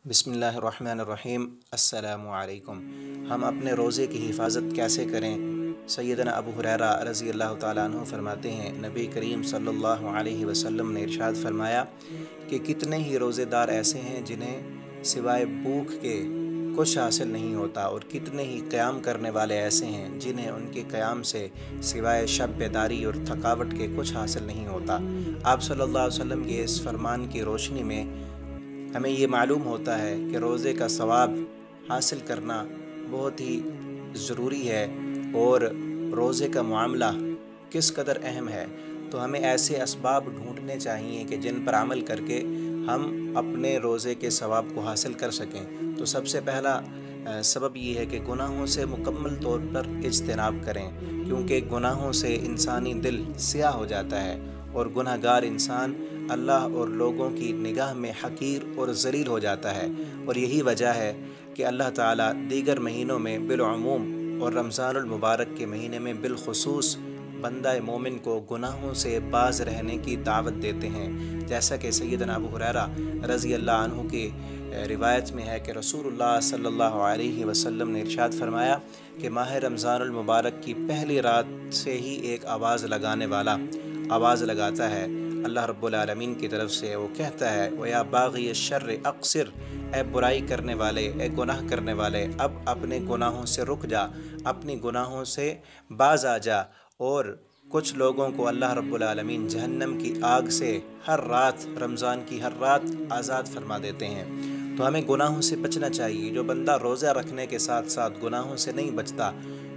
बिस्मिल्लाहिर्रहमानिर्रहीम। अस्सलामु अलैकुम। हम अपने रोज़े की हिफाजत कैसे करें? सैयदना अबू हुरैरा रज़ी अल्लाह ताला अन्हु फरमाते हैं, नबी करीम सल्लल्लाहु अलैहि वसल्लम ने इरशाद फरमाया कि कितने ही रोज़ेदार ऐसे हैं जिन्हें सिवाय भूख के कुछ हासिल नहीं होता, और कितने ही क़याम करने वाले ऐसे हैं जिन्हें उनके क़याम से सिवाय शब बेदारी और थकावट के कुछ हासिल नहीं होता। आप सल्लल्लाहु अलैहि वसल्लम के इस फरमान की रोशनी में हमें ये मालूम होता है कि रोज़े का सवाब हासिल करना बहुत ही ज़रूरी है और रोज़े का मामला किस कदर अहम है। तो हमें ऐसे असबाब ढूंढने चाहिए कि जिन पर अमल करके हम अपने रोज़े के सवाब को हासिल कर सकें। तो सबसे पहला सबब ये है कि गुनाहों से मुकम्मल तौर पर इज्तिनाब करें, क्योंकि गुनाहों से इंसानी दिल स्याह हो जाता है और गुनहगार इंसान अल्लाह और लोगों की निगाह में हकीर और ज़लील हो जाता है। और यही वजह है कि अल्लाह ताला दीगर महीनों में बिलअमूम और रमज़ानुल मुबारक के महीने में बिलखुसूस बंदा मोमिन को गुनाहों से बाज रहने की दावत देते हैं। जैसा कि सैयदना अबू हुरैरा रज़ी अल्लाह अन्हु की रिवायत में है कि रसूलुल्लाह सल्लल्लाहु अलैहि वसल्लम ने इरशाद फरमाया कि माह रमज़ानुल मुबारक की पहली रात से ही एक आवाज़ लगाने वाला आवाज़ लगाता है अल्लाह रब्बुल आलमीन की तरफ से। वो कहता है, व या बाग़ी शर्र अक़सिर, ए बुराई करने वाले, ए गुनाह करने वाले, अब अपने गुनाहों से रुक जा, अपनी गुनाहों से बाज आ जा। और कुछ लोगों को अल्लाह रब्बुल आलमीन जहन्नम की आग से हर रात, रमज़ान की हर रात आज़ाद फरमा देते हैं। तो हमें गुनाहों से बचना चाहिए। जो बंदा रोज़ा रखने के साथ साथ गुनाहों से नहीं बचता,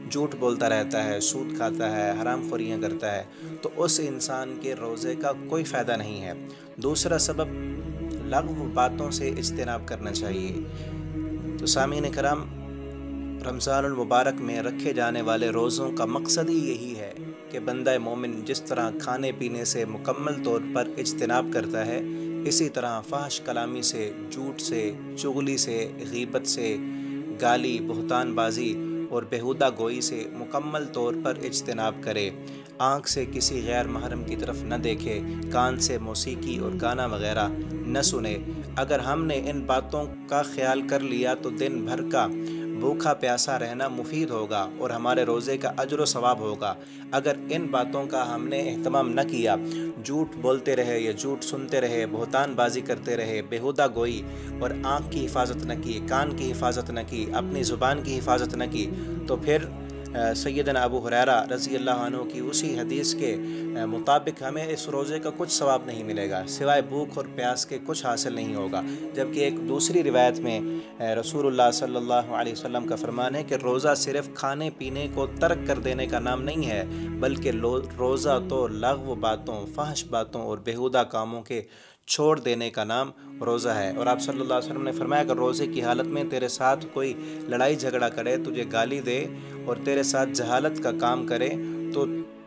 झूठ बोलता रहता है, सूद खाता है, हराम खोरियाँ करता है, तो उस इंसान के रोज़े का कोई फ़ायदा नहीं है। दूसरा सबब, लग़्व बातों से इज्तिनाब करना चाहिए। तो सामीन कराम, रमज़ानुल मुबारक में रखे जाने वाले रोज़ों का मकसद ही यही है कि बंदा मोमिन जिस तरह खाने पीने से मुकम्मल तौर पर इज्तिनाब करता है, इसी तरह फ़ाहिश कलामी से, झूठ से, चुगली से, गीबत से, गाली, बहतान बाजी और बेहुदा गोई से मुकम्मल तौर पर इज्तिनाब करे। आँख से किसी गैर महरम की तरफ न देखे, कान से मौसीकी और गाना वगैरह न सुने। अगर हमने इन बातों का ख्याल कर लिया तो दिन भर का भूखा प्यासा रहना मुफीद होगा और हमारे रोज़े का अजर व सवाब होगा। अगर इन बातों का हमने एहतमाम न किया, झूठ बोलते रहे या झूठ सुनते रहे, बहतान बाजी करते रहे, बेहुदा गोई और आँख की हिफाजत न की, कान की हिफाजत न की, अपनी ज़ुबान की हिफाजत न की, तो फिर सैयदना अबू हुरैरा रज़ी अल्लाह अन्हु की उसी हदीस के मुताबिक हमें इस रोज़े का कुछ सवाब नहीं मिलेगा, सिवाय भूख और प्यास के कुछ हासिल नहीं होगा। जबकि एक दूसरी रिवायत में रसूलुल्लाह सल्लल्लाहु अलैहि वसल्लम का फरमान है कि रोज़ा सिर्फ़ खाने पीने को तर्क कर देने का नाम नहीं है, बल्कि रोज़ा तो लग़्व बातों, फ़ाहिश बातों और बेहुदा कामों के छोड़ देने का नाम रोज़ा है। और आप सल्लल्लाहु अलैहि वसल्लम ने फरमाया कि रोज़े की हालत में तेरे साथ कोई लड़ाई झगड़ा करे, तुझे गाली दे और तेरे साथ जहालत का काम करे, तो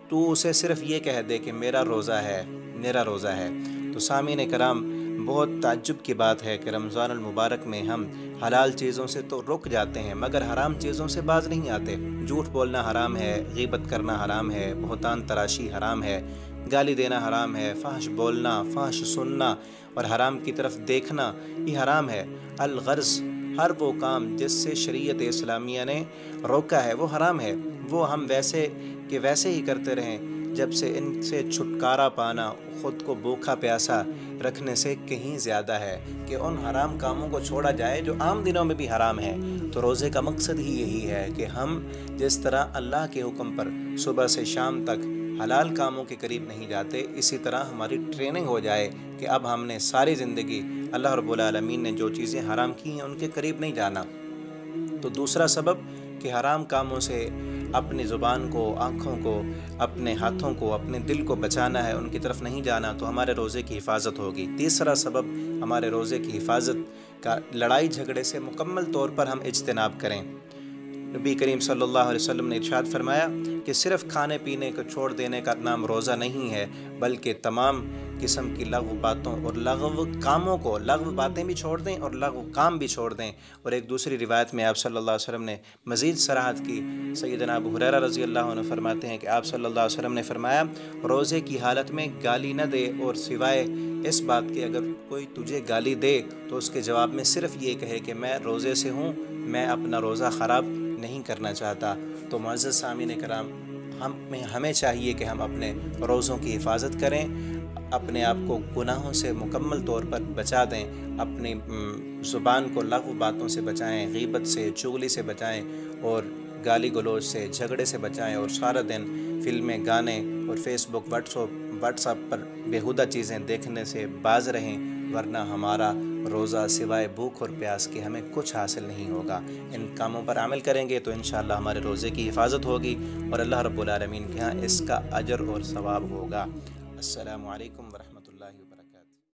तू उसे सिर्फ़ ये कह दे कि मेरा रोज़ा है, मेरा रोज़ा है। तो सामीन कराम, बहुत ताज्जुब की बात है कि रमज़ानुल मुबारक में हम हलाल चीज़ों से तो रुक जाते हैं मगर हराम चीज़ों से बाज नहीं आते। झूठ बोलना हराम है, गीबत करना हराम है, बहतान तराशी हराम है, गाली देना हराम है, फ़ाहिश बोलना, फ़ाहिश सुनना और हराम की तरफ देखना ये हराम है। अलग़र्ज़, हर वो काम जिससे शरीयत इस्लामिया ने रोका है वो हराम है। वो हम वैसे के वैसे ही करते रहें। जब से इनसे छुटकारा पाना ख़ुद को भूखा प्यासा रखने से कहीं ज़्यादा है कि उन हराम कामों को छोड़ा जाए जो आम दिनों में भी हराम है। तो रोज़े का मकसद ही यही है कि हम जिस तरह अल्लाह के हुक्म पर सुबह से शाम तक हलाल कामों के करीब नहीं जाते, इसी तरह हमारी ट्रेनिंग हो जाए कि अब हमने सारी ज़िंदगी अल्लाह रब्बुल आलमीन ने जो चीज़ें हराम की हैं उनके करीब नहीं जाना। तो दूसरा सबब कि हराम कामों से अपनी ज़ुबान को, आँखों को, अपने हाथों को, अपने दिल को बचाना है, उनकी तरफ नहीं जाना, तो हमारे रोज़े की हिफाजत होगी। तीसरा सबब हमारे रोज़े की हिफाजत का, लड़ाई झगड़े से मुकम्मल तौर पर हम इज्तिनाब करें। नबी करीम सल्लल्लाहु अलैहि वसल्लम ने इरशाद फरमाया कि सिर्फ़ खाने पीने को छोड़ देने का नाम रोज़ा नहीं है, बल्कि तमाम قسم کی لغو باتوں اور لغو کاموں کو، لغو باتیں بھی چھوڑ دیں اور لغو کام بھی چھوڑ دیں۔ اور ایک دوسری روایت میں آپ صلی اللہ علیہ وسلم نے مزید صراحت کی۔ سیدنا ابو ہریرہ رضی اللہ عنہ فرماتے ہیں کہ آپ صلی اللہ علیہ وسلم نے فرمایا، روزے کی حالت میں گالی نہ دے، اور سوائے اس بات کے اگر کوئی تجھے گالی دے تو اس کے جواب میں صرف یہ کہے کہ میں روزے سے ہوں، میں اپنا روزہ خراب نہیں کرنا چاہتا۔ تو معزز سامعین کرام، ہمیں چاہیے کہ ہم اپنے روزوں کی حفاظت کریں، اپنے آپ کو گناہوں سے مکمل طور پر بچا دیں، اپنی زبان کو لغو باتوں سے بچائیں، غیبت سے، چغلی سے بچائیں، اور گالی گلوچ سے، جھگڑے سے بچائیں، اور سارا دن فلمیں، گانے اور فیس بک، واٹس ایپ پر بیہودہ چیزیں دیکھنے سے باز رہیں، ورنہ ہمارا روزہ سوائے بھوک اور پیاس کے ہمیں کچھ حاصل نہیں ہوگا۔ ان کاموں پر عمل کریں گے تو انشاءاللہ ہمارے روزے کی حفاظت ہوگی اور اللہ رب العالمین کے ہاں اس کا اجر اور ثواب ہوگا۔ السلام علیکم ورحمۃ اللہ۔